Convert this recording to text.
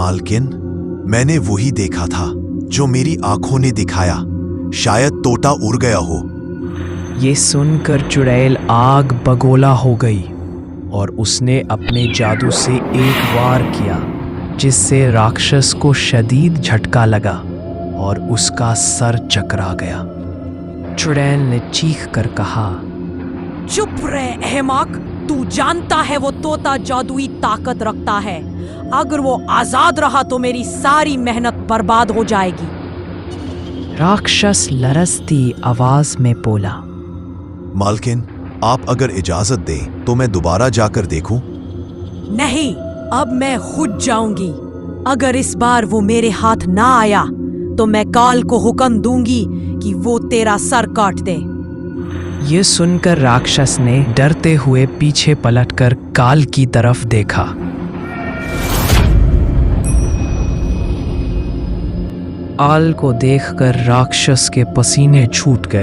मालकिन, मैंने वही देखा था जो मेरी आंखों ने दिखाया। शायद तोता उड़ गया हो। ये सुनकर चुड़ैल आग बगोला हो गई और उसने अपने जादू से एक वार किया, जिससे राक्षस को शदीद झटका लगा और उसका सर चकरा गया। चुड़ैल ने चीख कर कहा, चुप रहे अहमक, तू जानता है वो तोता जादुई ताकत रखता है। अगर वो आजाद रहा तो मेरी सारी मेहनत बर्बाद हो जाएगी। राक्षस लरजती आवाज में बोला, मालकिन, आप अगर इजाजत दें तो मैं दोबारा जाकर देखूं। नहीं, अब मैं खुद जाऊंगी। अगर इस बार वो मेरे हाथ ना आया तो मैं काल को हुक्म दूंगी कि वो तेरा सर काट दे। ये सुनकर राक्षस ने डरते हुए पीछे पलटकर काल की तरफ देखा। काल को देखकर राक्षस के पसीने छूट गए।